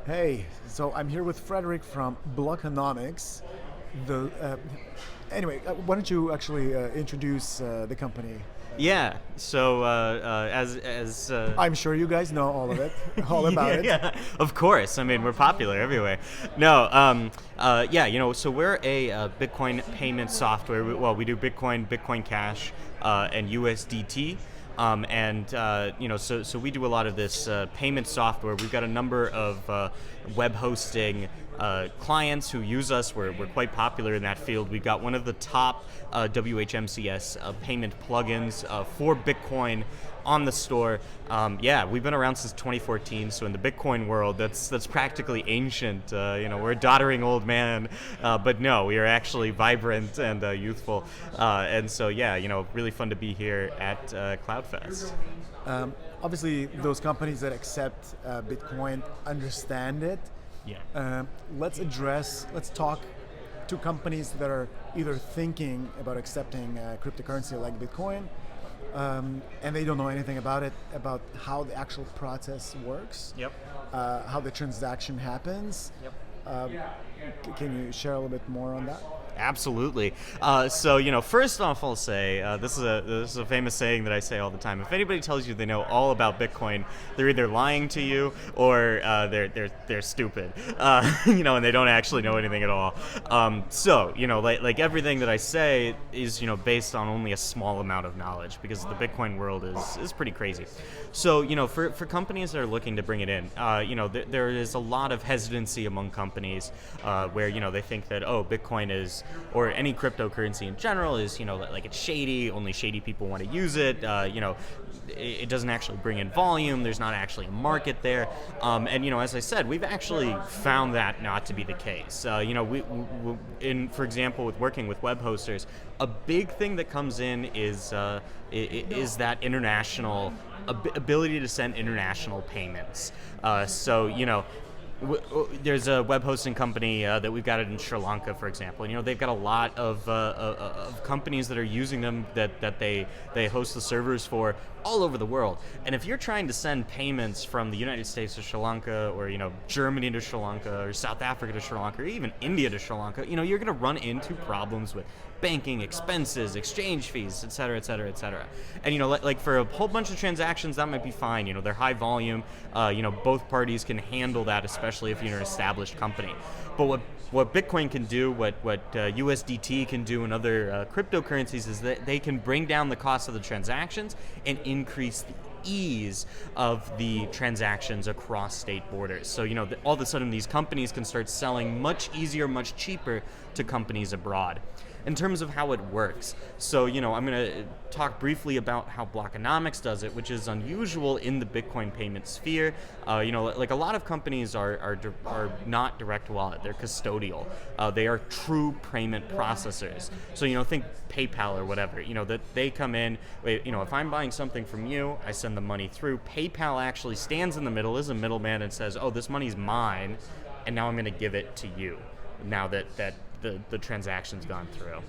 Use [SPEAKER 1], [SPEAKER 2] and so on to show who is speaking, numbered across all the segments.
[SPEAKER 1] Hey, so I'm here with Frederick from Blockonomics. The anyway, why don't you actually introduce the company?
[SPEAKER 2] Yeah. So as
[SPEAKER 1] I'm sure you guys know all of it, all about
[SPEAKER 2] yeah,
[SPEAKER 1] it.
[SPEAKER 2] yeah, of course. I mean, we're popular everywhere. No, yeah, so we're a Bitcoin payment software. We do Bitcoin, Bitcoin Cash, and USDT. So we do a lot of this payment software. We've got a number of web hosting clients who use us. We're quite popular in that field. We've got one of the top WHMCS payment plugins for Bitcoin on the store. Yeah, we've been around since 2014. So in the Bitcoin world, that's practically ancient. We're a doddering old man, but no, we are actually vibrant and youthful. And so yeah, really fun to be here at CloudFest.
[SPEAKER 1] Um, Obviously, those companies that accept Bitcoin understand it.
[SPEAKER 2] Yeah.
[SPEAKER 1] Let's talk to companies that are either thinking about accepting cryptocurrency like Bitcoin, and they don't know anything about it, about how the actual process works,
[SPEAKER 2] Yep.
[SPEAKER 1] how the transaction happens.
[SPEAKER 2] Yep.
[SPEAKER 1] Um, can you share a little bit more on that?
[SPEAKER 2] Absolutely. First off, I'll say this is a famous saying that I say all the time. If anybody tells you they know all about Bitcoin, they're either lying to you or they're stupid. And they don't actually know anything at all. Like everything that I say is based on only a small amount of knowledge because the Bitcoin world is pretty crazy. So for companies that are looking to bring it in, there is a lot of hesitancy among companies where they think that Bitcoin is, or any cryptocurrency in general is, like it's shady, only shady people want to use it, it doesn't actually bring in volume, there's not actually a market there, as I said, we've actually found that not to be the case. For example, with working with web hosters, a big thing that comes in is that international ability to send international payments. There's a web hosting company that we've got it in Sri Lanka, for example. They've got a lot of companies that are using them that they host the servers for all over the world. And if you're trying to send payments from the United States to Sri Lanka, or Germany to Sri Lanka, or South Africa to Sri Lanka, or even India to Sri Lanka, you're going to run into problems with banking, expenses, exchange fees, et cetera, et cetera, et cetera. And like for a whole bunch of transactions, that might be fine. They're high volume. Both parties can handle that, especially if you're an established company. But what Bitcoin can do, what USDT can do, and other cryptocurrencies is that they can bring down the cost of the transactions and increase the ease of the transactions across state borders. So all of a sudden these companies can start selling much easier, much cheaper to companies abroad. In terms of how it works, so I'm going to talk briefly about how Blockonomics does it, which is unusual in the Bitcoin payment sphere. Like a lot of companies are not direct wallet; they're custodial. They are true payment processors. So think PayPal or whatever. That they come in. If I'm buying something from you, I send the money through. PayPal actually stands in the middle as a middleman and says, "Oh, this money's mine, and now I'm going to give it to you." Now that the transaction's gone through.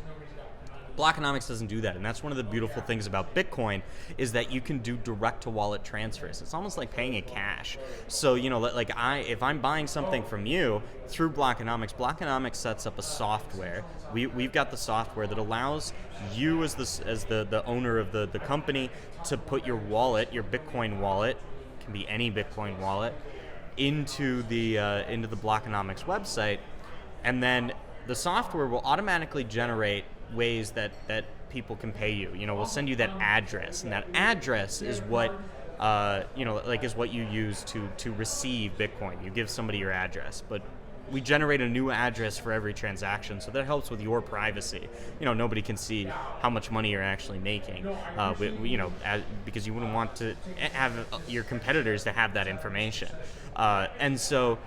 [SPEAKER 2] Blockonomics doesn't do that, and that's one of the beautiful things about Bitcoin is that you can do direct-to-wallet transfers. It's almost like paying in cash. So, if I'm buying something from you through Blockonomics, Blockonomics sets up a software. We've got the software that allows you as the owner of the company to put your wallet, your Bitcoin wallet, can be any Bitcoin wallet, into the Blockonomics website, and then the software will automatically generate ways that people can pay you. We'll send you that address, and that address is what is what you use to receive Bitcoin. You give somebody your address, but we generate a new address for every transaction, so that helps with your privacy. Nobody can see how much money you're actually making, because you wouldn't want to have your competitors to have that information. And so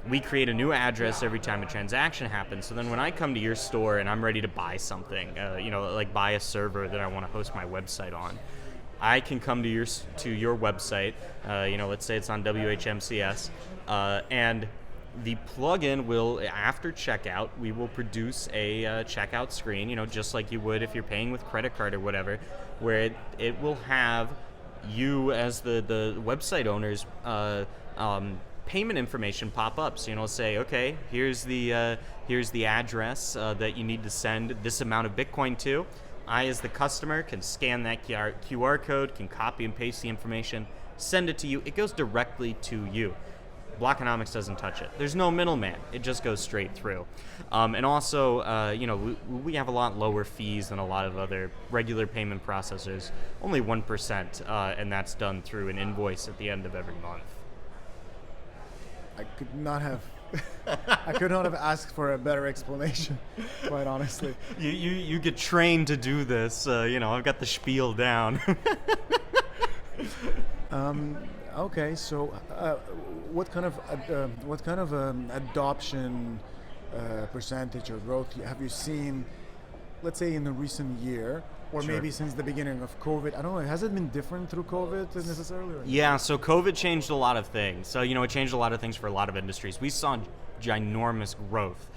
[SPEAKER 2] we create a new address every time a transaction happens. So then when I come to your store and I'm ready to buy something, like buy a server that I want to host my website on, I can come to your website, let's say it's on WHMCS, and the plugin will, after checkout, we will produce a checkout screen, just like you would if you're paying with credit card or whatever, where it will have you as the website owner's payment information pop up. So it'll say, okay, here's the address that you need to send this amount of Bitcoin to. I, as the customer, can scan that QR code, can copy and paste the information, send it to you. It goes directly to you. Blockonomics doesn't touch it. There's no middleman. It just goes straight through. And also, we have a lot lower fees than a lot of other regular payment processors. Only 1%, and that's done through an invoice at the end of every month.
[SPEAKER 1] I could not have asked for a better explanation, quite honestly.
[SPEAKER 2] You get trained to do this. I've got the spiel down.
[SPEAKER 1] Okay, so what kind of adoption percentage or growth have you seen, let's say in the recent year, or
[SPEAKER 2] Sure.
[SPEAKER 1] maybe since the beginning of COVID? I don't know. Has it been different through COVID necessarily? Or?
[SPEAKER 2] Yeah, so COVID changed a lot of things. So, it changed a lot of things for a lot of industries. We saw ginormous growth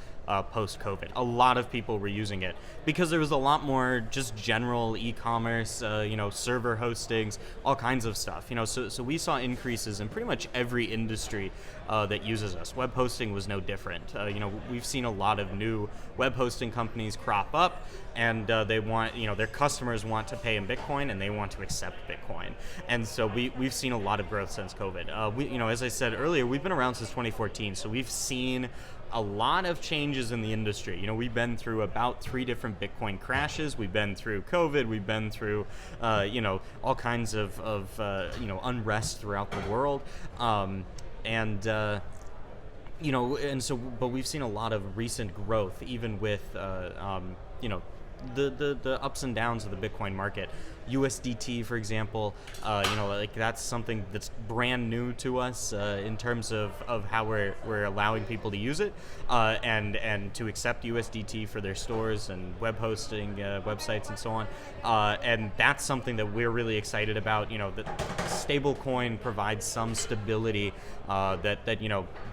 [SPEAKER 2] post-COVID. A lot of people were using it because there was a lot more just general e-commerce, server hostings, all kinds of stuff. So we saw increases in pretty much every industry that uses us. Web hosting was no different. We've seen a lot of new web hosting companies crop up, and they want, their customers want to pay in Bitcoin and they want to accept Bitcoin. And so we've seen a lot of growth since COVID. As I said earlier, we've been around since 2014, so we've seen a lot of changes in the industry. We've been through about 3 different Bitcoin crashes. We've been through COVID. We've been through, all kinds of unrest throughout the world. But we've seen a lot of recent growth, even with, the ups and downs of the Bitcoin market. USDT, for example, that's something that's brand new to us in terms of how we're allowing people to use it and to accept USDT for their stores and web hosting websites and so on. And that's something that we're really excited about. That stablecoin provides some stability that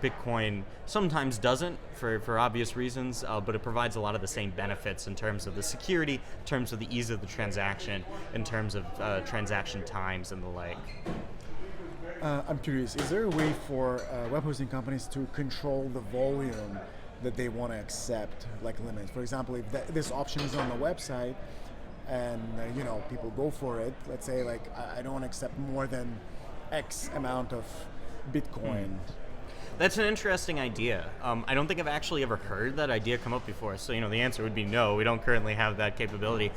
[SPEAKER 2] Bitcoin sometimes doesn't for obvious reasons, but it provides a lot of the same benefits in terms of the security, in terms of the ease of the transaction, in terms of transaction times and the like.
[SPEAKER 1] I'm curious, is there a way for web hosting companies to control the volume that they want to accept, like limits? For example, if this option is on the website and people go for it, let's say I don't want to accept more than X amount of Bitcoin.
[SPEAKER 2] That's an interesting idea. I don't think I've actually ever heard that idea come up before. So, the answer would be no. We don't currently have that capability.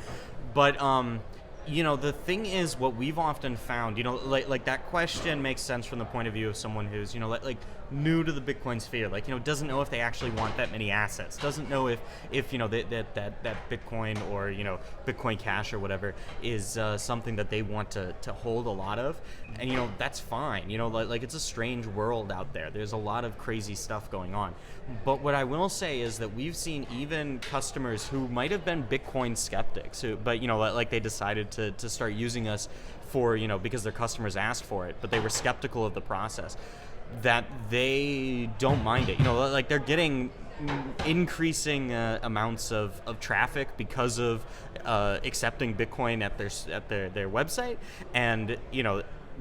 [SPEAKER 2] But, the thing is, what we've often found, like that question makes sense from the point of view of someone who's, like new to the Bitcoin sphere, doesn't know if they actually want that many assets, doesn't know if that Bitcoin or, Bitcoin Cash or whatever is something that they want to hold a lot of. And, that's fine. It's a strange world out there. There's a lot of crazy stuff going on. But what I will say is that we've seen even customers who might have been Bitcoin skeptics, but they decided to start using us for, because their customers asked for it, but they were skeptical of the process, that they don't mind it. They're getting increasing amounts of traffic because of accepting Bitcoin at their website, and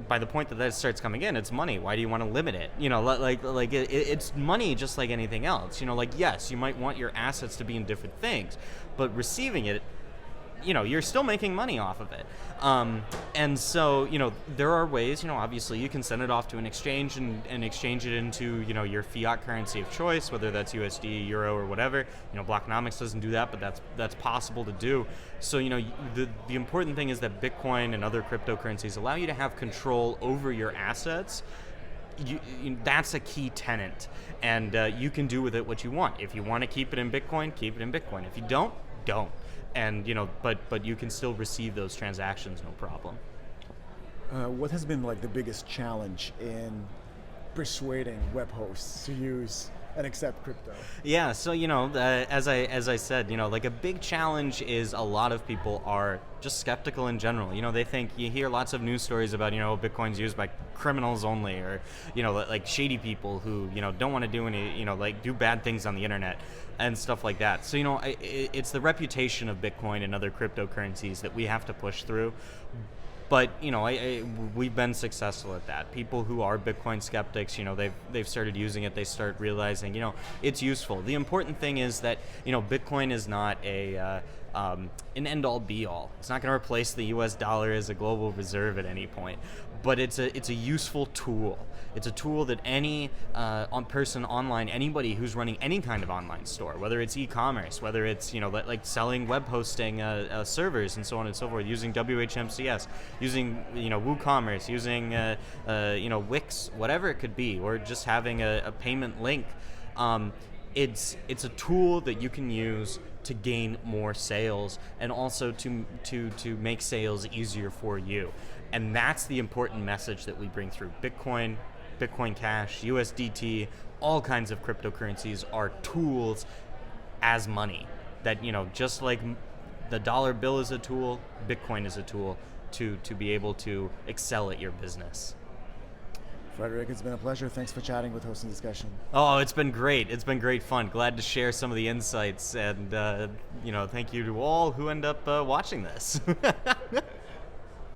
[SPEAKER 2] by the point that starts coming in, it's money. Why do you want to limit it? It's money just like anything else. Yes, you might want your assets to be in different things, but receiving it, you're still making money off of it. And so, there are ways, obviously you can send it off to an exchange and exchange it into, your fiat currency of choice, whether that's USD, Euro, or whatever. Blockonomics doesn't do that, but that's possible to do. So, the important thing is that Bitcoin and other cryptocurrencies allow you to have control over your assets. That's a key tenet, and you can do with it what you want. If you want to keep it in Bitcoin, keep it in Bitcoin. If you don't. And but you can still receive those transactions, no problem.
[SPEAKER 1] What has been the biggest challenge in persuading web hosts to use and accept crypto?
[SPEAKER 2] Yeah, so as I said, a big challenge is a lot of people are just skeptical in general. They think, you hear lots of news stories about Bitcoin's used by criminals only, or shady people who don't want to do any do bad things on the internet and stuff like that. So it's the reputation of Bitcoin and other cryptocurrencies that we have to push through. But we've been successful at that. People who are Bitcoin skeptics, they've started using it. They start realizing, it's useful. The important thing is that Bitcoin is not an end-all be-all. It's not going to replace the U.S. dollar as a global reserve at any point, but it's a useful tool. It's a tool that any person online, anybody who's running any kind of online store, whether it's e-commerce, whether it's like selling web hosting servers and so on and so forth, using WHMCS, using WooCommerce, using Wix, whatever it could be, or just having a payment link. It's a tool that you can use to gain more sales and also to make sales easier for you. And that's the important message that we bring through. Bitcoin Cash, USDT, all kinds of cryptocurrencies are tools as money. That, just like the dollar bill is a tool, Bitcoin is a tool to be able to excel at your business.
[SPEAKER 1] Frederick, it's been a pleasure. Thanks for chatting with Hosting Discussion.
[SPEAKER 2] Oh, it's been great. It's been great fun. Glad to share some of the insights, and thank you to all who end up watching this.